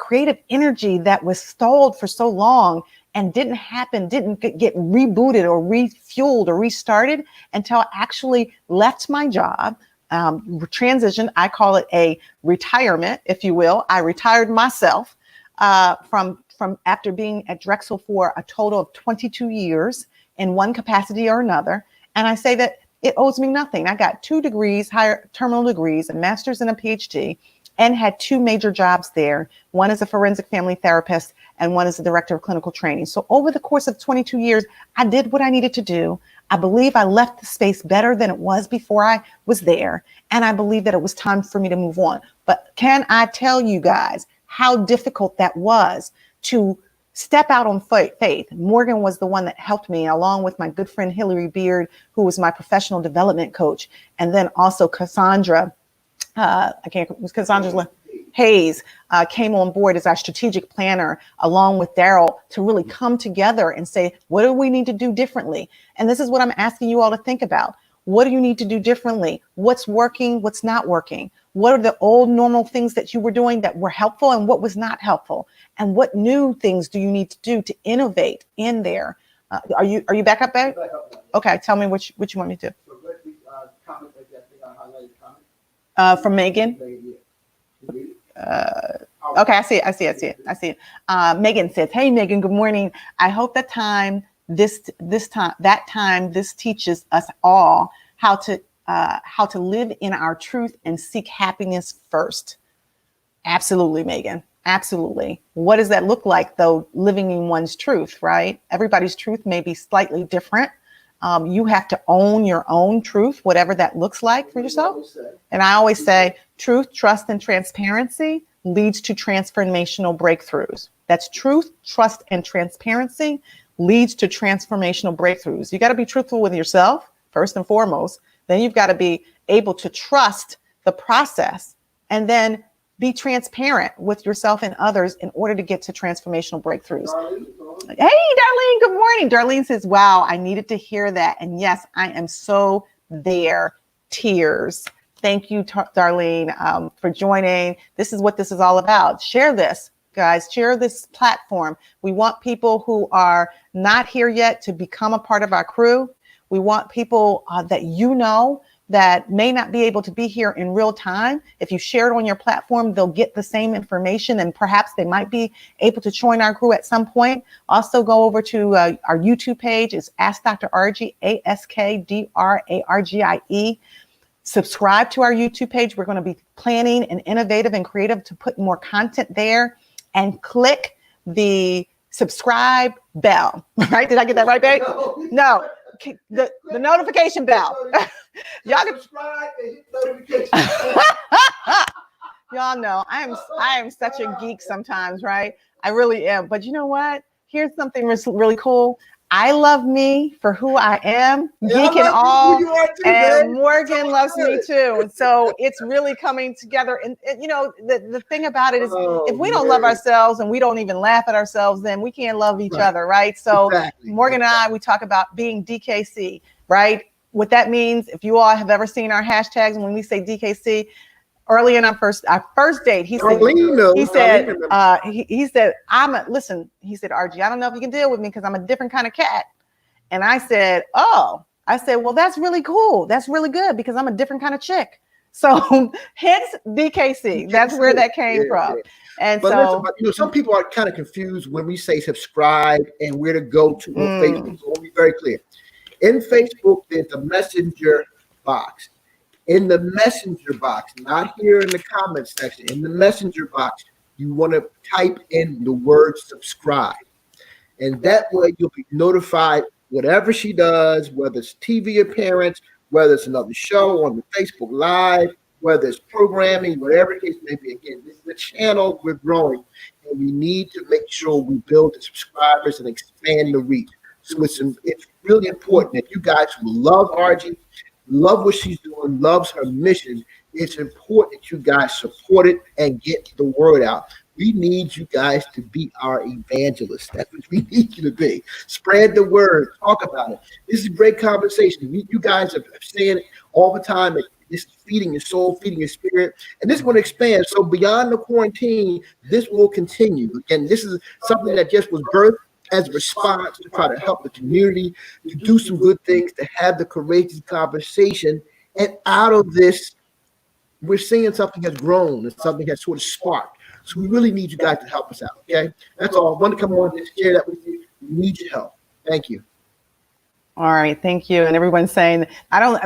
creative energy that was stalled for so long and didn't get rebooted or refueled or restarted until I actually left my job, transitioned. I call it a retirement, if you will. I retired myself from after being at Drexel for a total of 22 years in one capacity or another. And I say that it owes me nothing. I got 2 degrees, higher terminal degrees, a master's and a PhD, and had 2 major jobs there. One as a forensic family therapist and one as the director of clinical training. So over the course of 22 years, I did what I needed to do. I believe I left the space better than it was before I was there. And I believe that it was time for me to move on. But can I tell you guys how difficult that was to step out on faith? Morgan was the one that helped me, along with my good friend Hillary Beard, who was my professional development coach. And then also Cassandra, Hayes came on board as our strategic planner, along with Daryl, to really come together and say, what do we need to do differently? And this is what I'm asking you all to think about. What do you need to do differently? What's working? What's not working? What are the old normal things that you were doing that were helpful and what was not helpful? And what new things do you need to do to innovate in there? Are you back up, babe? Okay, tell me what you want me to do. From Megan. Okay, I see it. Megan says, "Hey, Megan. Good morning. I hope that this teaches us all how to live in our truth and seek happiness first." Absolutely, Megan. Absolutely. What does that look like, though? Living in one's truth, right? Everybody's truth may be slightly different. You have to own your own truth, whatever that looks like for yourself. And I always say truth, trust, and transparency leads to transformational breakthroughs. That's truth, trust, and transparency leads to transformational breakthroughs. You got to be truthful with yourself, first and foremost. Then you've got to be able to trust the process and then be transparent with yourself and others in order to get to transformational breakthroughs. Hey, Darlene, good morning. Darlene says, wow, I needed to hear that. And yes, I am so there. Tears. Thank you, Darlene, for joining. This is what this is all about. Share this, guys. Share this platform. We want people who are not here yet to become a part of our crew. We want people that that may not be able to be here in real time. If you share it on your platform, they'll get the same information and perhaps they might be able to join our crew at some point. Also go over to our YouTube page. It's Ask Dr. Argie, AskDrArgie. Subscribe to our YouTube page. We're going to be planning and innovative and creative to put more content there, and click the subscribe bell. Right? Did I get that right, babe? No. The notification bell. Y'all can subscribe and hit notification. Y'all know I am such a geek sometimes, right? I really am. But you know what? Here's something really cool. I love me for who I am, geek and all, and And Morgan loves me too. So it's really coming together. And the thing about it is, if we don't love ourselves and we don't even laugh at ourselves, then we can't love each other, right? So Morgan and I, we talk about being DKC, right? What that means, if you all have ever seen our hashtags, and when we say DKC, early in our first date, he said, listen, he said, RG, I don't know if you can deal with me because I'm a different kind of cat. And I said, well, that's really cool. That's really good because I'm a different kind of chick. So hence DKC. That's where that came from. And some people are kind of confused when we say subscribe and where to go to on Facebook. So we'll be very clear. In Facebook, there's a messenger box. In the messenger box, not here in the comments section, in the messenger box, you want to type in the word subscribe. And that way you'll be notified whatever she does, whether it's TV appearance, whether it's another show on the Facebook Live, whether it's programming, whatever the case may be. Again, this is a channel we're growing, and we need to make sure we build the subscribers and expand the reach. So it's really important that you guys who love RG, love what she's doing, loves her mission, it's important that you guys support it and get the word out. We need you guys to be our evangelists. That's what we need you to be. Spread the word. Talk about it. This is a great conversation. You guys are saying it all the time. This is feeding your soul, feeding your spirit. And this is going to expand. So beyond the quarantine, this will continue. Again, this is something that just was birthed as a response to try to help the community, to do some good things, to have the courageous conversation. And out of this, we're seeing something has grown and something has sort of sparked. So we really need you guys to help us out, okay? That's all. I want to come on and share that with you. We need your help. Thank you. All right, thank you. And everyone's saying,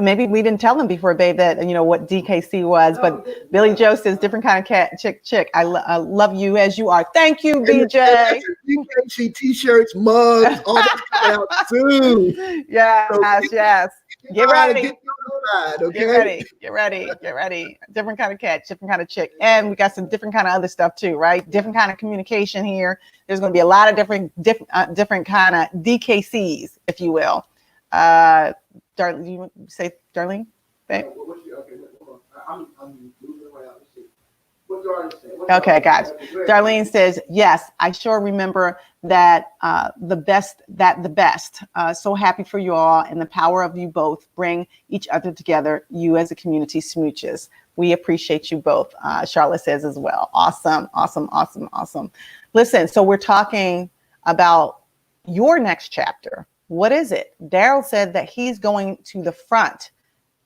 maybe we didn't tell them before, babe, that, what DKC was, but Billy Joe says different kind of cat, chick. I love you as you are. Thank you, BJ. DKC t-shirts, mugs, all that's coming out soon. Yes. Get ready. Okay? Get ready. Different kind of cat, different kind of chick. And we got some different kind of other stuff too, right? Different kind of communication here. There's going to be a lot of different kind of DKCs, if you will. Darlene, you say Darlene? Okay, hold on. I'm moving around. Let's see. What Darlene say? Okay, guys. Darlene says, yes, I sure remember that the best. So happy for you all, and the power of you both bring each other together. You as a community smooches. We appreciate you both. Charlotte says as well. Awesome. Listen, so we're talking about your next chapter. What is it? Daryl said that he's going to the front,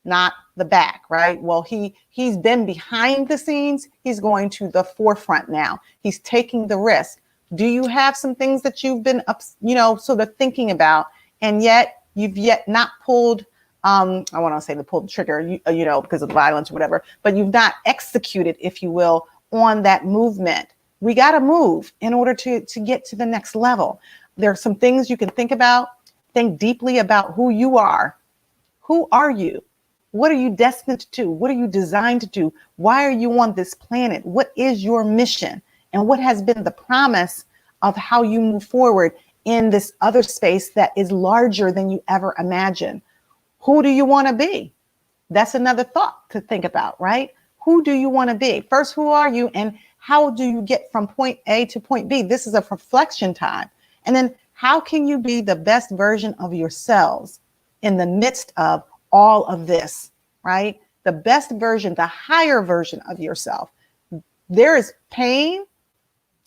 not the back, right? Well, he's been behind the scenes. He's going to the forefront now. He's taking the risk. Do you have some things that you've been sort of thinking about, and yet you've not pulled, I want to say pulled the trigger, because of violence or whatever, but you've not executed, if you will, on that movement. We got to move in order to get to the next level. There are some things you can think about. Think deeply about who you are. Who are you? What are you destined to do? What are you designed to do? Why are you on this planet? What is your mission? And what has been the promise of how you move forward in this other space that is larger than you ever imagined? Who do you want to be? That's another thought to think about, right? Who do you want to be? First, who are you, and how do you get from point A to point B? This is a reflection time. And then how can you be the best version of yourselves in the midst of all of this, right? The best version, the higher version of yourself. There is pain.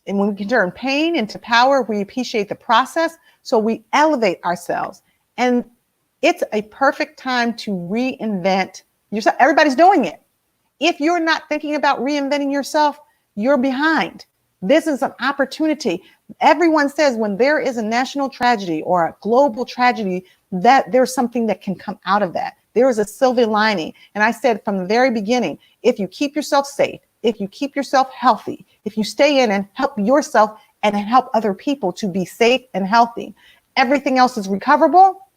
And when we can turn pain into power, we appreciate the process. So we elevate ourselves. And it's a perfect time to reinvent yourself. Everybody's doing it. If you're not thinking about reinventing yourself, you're behind. This is an opportunity. Everyone says when there is a national tragedy or a global tragedy, that there's something that can come out of that. There is a silver lining. And I said from the very beginning, if you keep yourself safe, if you keep yourself healthy, if you stay in and help yourself and help other people to be safe and healthy, everything else is recoverable.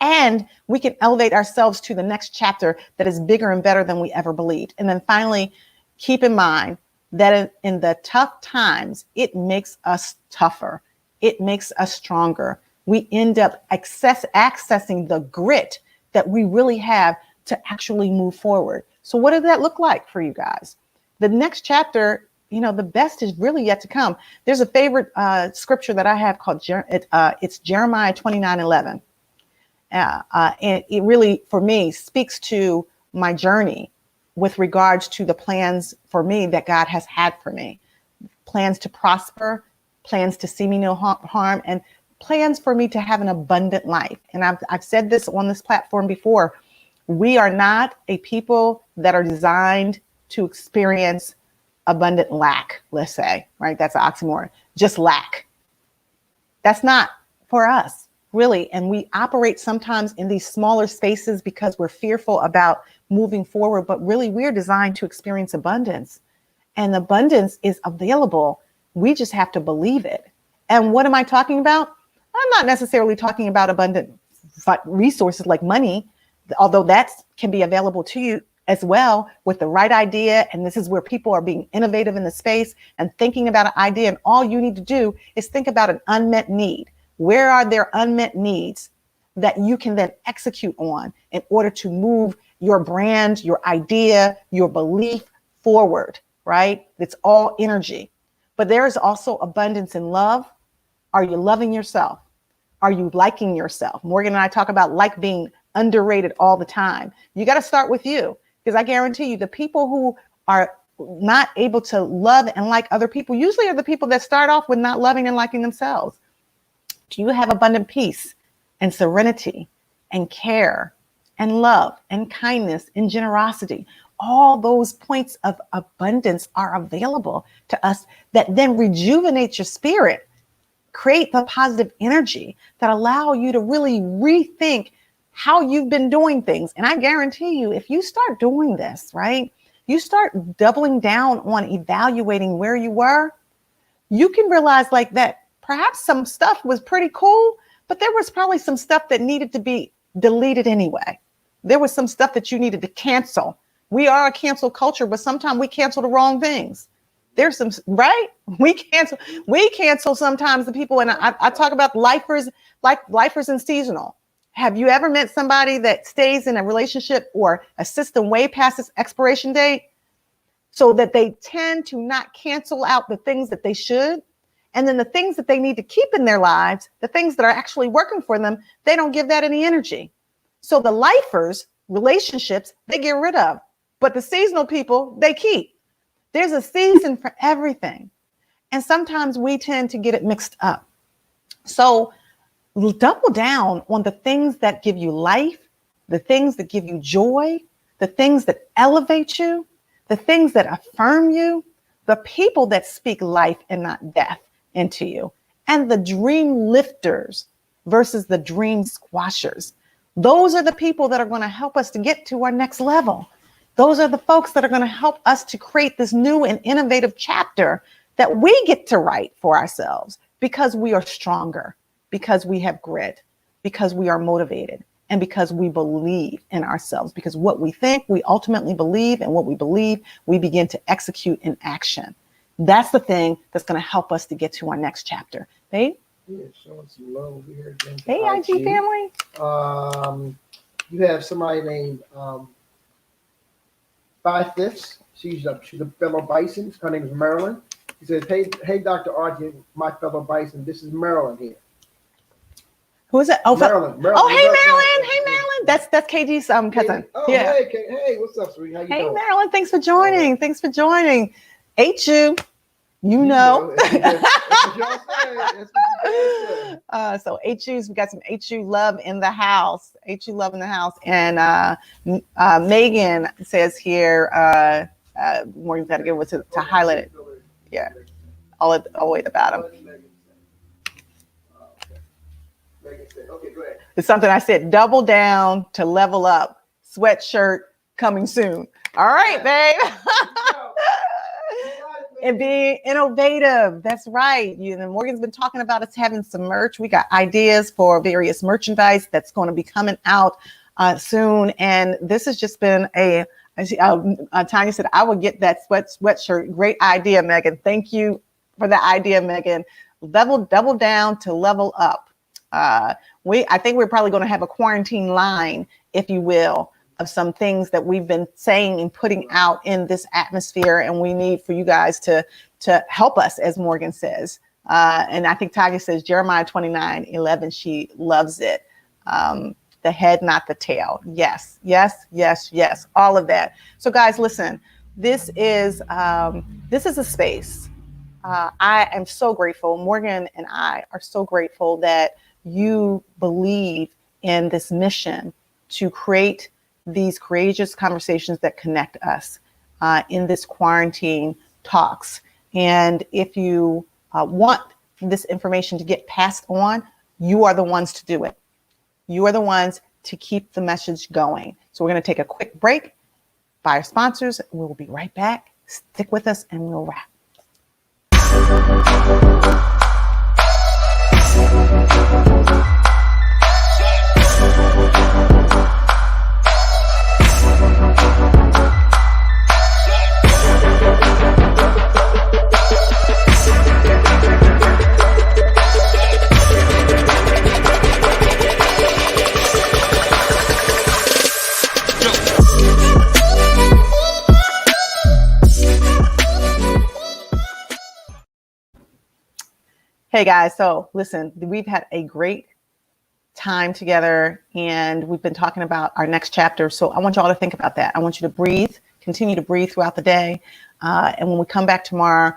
And we can elevate ourselves to the next chapter that is bigger and better than we ever believed. And then finally, keep in mind that in the tough times, it makes us tougher. It makes us stronger. We end up accessing the grit that we really have to actually move forward. So what does that look like for you guys? The next chapter, the best is really yet to come. There's a favorite scripture that I have called, it's Jeremiah 29:11. And it really, for me, speaks to my journey with regards to the plans for me that God has had for me. Plans to prosper, plans to see me no harm, and plans for me to have an abundant life. And I've said this on this platform before. We are not a people that are designed to experience abundant lack, let's say, right? That's an oxymoron, just lack. That's not for us, really. And we operate sometimes in these smaller spaces because we're fearful about moving forward, but really we're designed to experience abundance. And abundance is available. We just have to believe it. And what am I talking about? I'm not necessarily talking about abundant resources like money, although that can be available to you as well with the right idea. And this is where people are being innovative in the space and thinking about an idea. And all you need to do is think about an unmet need. Where are there unmet needs that you can then execute on in order to move your brand, your idea, your belief forward, right? It's all energy. But there is also abundance in love. Are you loving yourself? Are you liking yourself? Morgan and I talk about like being underrated all the time. You got to start with you, because I guarantee you the people who are not able to love and like other people usually are the people that start off with not loving and liking themselves. Do you have abundant peace and serenity and care and love and kindness and generosity? All those points of abundance are available to us that then rejuvenate your spirit, create the positive energy that allow you to really rethink how you've been doing things. And I guarantee you, if you start doing this, right, you start doubling down on evaluating where you were, you can realize like that perhaps some stuff was pretty cool, but there was probably some stuff that needed to be deleted anyway. There was some stuff that you needed to cancel. We are a cancel culture, but sometimes we cancel the wrong things. There's some, right? We cancel sometimes the people. And I talk about lifers, like lifers and seasonal. Have you ever met somebody that stays in a relationship or a system way past its expiration date so that they tend to not cancel out the things that they should? And then the things that they need to keep in their lives, the things that are actually working for them, they don't give that any energy. So the lifers, relationships, they get rid of, but the seasonal people, they keep. There's a season for everything. And sometimes we tend to get it mixed up. So double down on the things that give you life, the things that give you joy, the things that elevate you, the things that affirm you, the people that speak life and not death into you, and the dream lifters versus the dream squashers. Those are the people that are going to help us to get to our next level. Those are the folks that are going to help us to create this new and innovative chapter that we get to write for ourselves because we are stronger, because we have grit, because we are motivated, and because we believe in ourselves. Because what we think, we ultimately believe, and what we believe, we begin to execute in action. That's the thing that's going to help us to get to our next chapter. Babe? Yeah, showing some love over here again. Hey, IG family. You have somebody named 5/5. She's a fellow Bison. Her name is Marilyn. He says, hey, Dr. Archie, my fellow Bison, this is Marilyn here. Who is it? Oh, Marilyn. Oh, hey, Marilyn. Hey, Marilyn. That's KG's cousin. Oh, yeah. Hey, what's up, sweetie? How you doing? Hey, Marilyn. Thanks for joining. Thanks for joining. HU, you know. That's what y'all say. That's what you say. So HU's, we got some HU love in the house. HU love in the house. And Megan says here, Morgan's got to give it to highlight it. Yeah. I'll wait about him. Okay, go ahead. It's something I said, double down to level up. Sweatshirt coming soon. All right, babe. And being innovative. That's right. Morgan's been talking about us having some merch. We got ideas for various merchandise that's going to be coming out soon. And this has just been Tanya said, I will get that sweatshirt. Great idea, Megan. Thank you for the idea, Megan. Double down to level up. I think we're probably going to have a quarantine line, if you will, of some things that we've been saying and putting out in this atmosphere. And we need for you guys to help us, as Morgan says. And I think Tanya says Jeremiah 29:11, she loves it. The head, not the tail. Yes, yes, yes, yes. All of that. So guys, listen, this is a space. I am so grateful. Morgan and I are so grateful that you believe in this mission to create these courageous conversations that connect us in this quarantine talks. And if you want this information to get passed on, you are the ones to do it. You are the ones to keep the message going. So we're going to take a quick break by our sponsors. We'll be right back. Stick with us and we'll wrap. Hey guys, so listen, we've had a great time together and we've been talking about our next chapter. So I want you all to think about that. I want you to breathe, continue to breathe throughout the day. And when we come back tomorrow,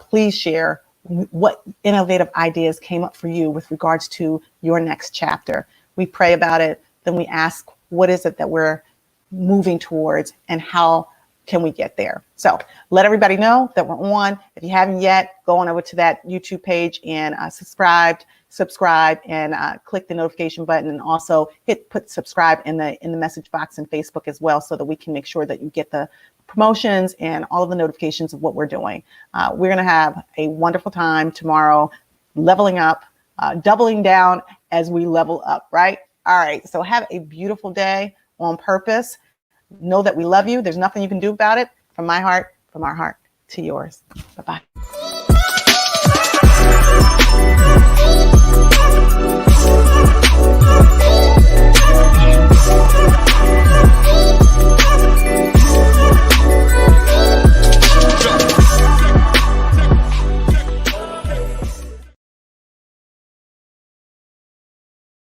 please share what innovative ideas came up for you with regards to your next chapter. We pray about it, then we ask, what is it that we're moving towards and how can we get there? So let everybody know that we're on. If you haven't yet, go on over to that YouTube page and subscribe and click the notification button, and also put subscribe in the message box in Facebook as well, so that we can make sure that you get the promotions and all of the notifications of what we're doing. We're going to have a wonderful time tomorrow, leveling up, doubling down as we level up, right? All right. So have a beautiful day on purpose. Know that we love you. There's nothing you can do about it. From my heart, from our heart to yours. Bye-bye.